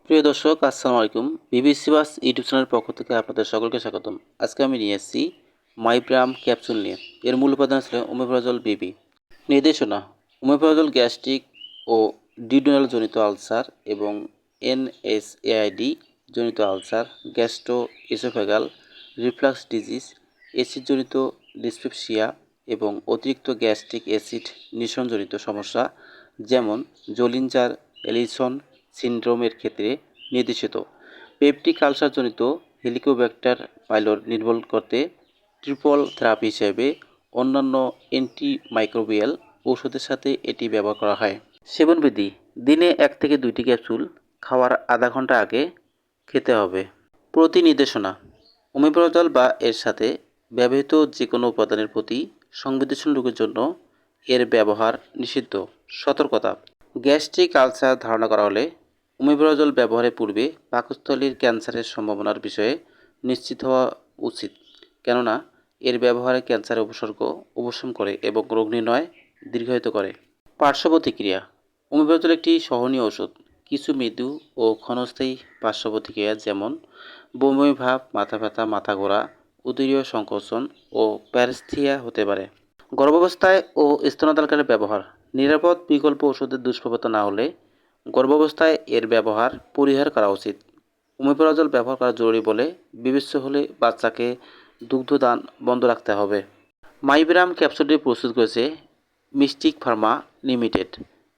প্রিয় দর্শক, আসসালামু আলাইকুম। বিবিসি বাস ইউটিউব চ্যানেলের পক্ষ থেকে আপনাদের সকলকে স্বাগতম। আজকে আমি নিয়ে এসেছি মাইব্রাম ক্যাপসুল নিয়ে। এর মূল উপাদান ছিল ওমেপ্রাজল বিবি। নির্দেশনা: ওমেপ্রাজল গ্যাস্ট্রিক ও ডিউডেনাল জনিত আলসার এবং এনএসএআইডি জনিত ulcer, gastro oesophageal reflux disease, অ্যাসিডজনিত ডিসপেপসিয়া এবং অতিরিক্ত গ্যাস্ট্রিক অ্যাসিড নিঃসরণজনিত সমস্যা যেমন জোলিঞ্জার এলিসন সিনড্রোমের ক্ষেত্রে নির্দেশিত। পেপটিক আলসারজনিত হেলিকোব্যাক্টার পাইলোরি নির্মূল করতে ট্রিপল থেরাপি হিসেবে অন্যান্য অ্যান্টিমাইক্রোবিয়াল ঔষধের সাথে এটি ব্যবহার করা হয়। সেবনবিধি: দিনে 1 থেকে 2টি ক্যাপসুল খাওয়ার আধা ঘন্টা আগে খেতে হবে। প্রতি নির্দেশনা: ওমেপ্রাজল বা এর সাথে ব্যবহৃত যে কোনো উপাদানের প্রতি সংবেদনশীল রোগীর জন্য এর ব্যবহার নিষিদ্ধ। সতর্কতা: গ্যাস্ট্রিক আলসার ধারণা করা হলে ওমেপ্রাজল ব্যবহারের পূর্বে পাকস্থলীর ক্যান্সারের সম্ভাবনার বিষয়ে নিশ্চিত হওয়া উচিত, কেননা এর ব্যবহারে ক্যান্সারের উপসর্গ উপশম করে এবং রোগ নির্ণয় দীর্ঘায়িত করে। পার্শ্ব প্রতিক্রিয়া: ওমেপ্রাজল একটি সহনীয় ওষুধ। কিছু মৃদু ও ক্ষণস্থায়ী পার্শ্ব প্রতিক্রিয়া যেমন বমি বমি ভাব, মাথা ব্যথা, মাথা ঘোরা, উদরীয় সংকোচন ও প্যারেস্থিয়া হতে পারে। গর্ভাবস্থায় ও স্তন্যদানকালে ব্যবহার: নিরাপদ বিকল্প ওষুধের দুষ্প্রভাব না হলে গর্ভাবস্থায় এর ব্যবহার পরিহার করা উচিত। ওমেপ্রাজল ব্যবহার করা জরুরি বলে বিবেচ্য হলে বাচ্চাকে দুগ্ধদান বন্ধ রাখতে হবে। মাইব্রাম ক্যাপসুলটি প্রস্তুত করেছে মিস্টিক ফার্মা লিমিটেড।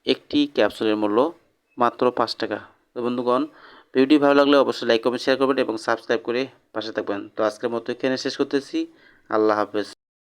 একটি ক্যাপসুলের মূল্য মাত্র 5 টাকা। তো বন্ধুগণ, ভিডিওটি ভালো লাগলে অবশ্যই লাইক, কমেন্ট, শেয়ার করবেন এবং সাবস্ক্রাইব করে পাশে থাকবেন। তো আজকের মতো এখানে শেষ করতেছি। আল্লাহ হাফেজ।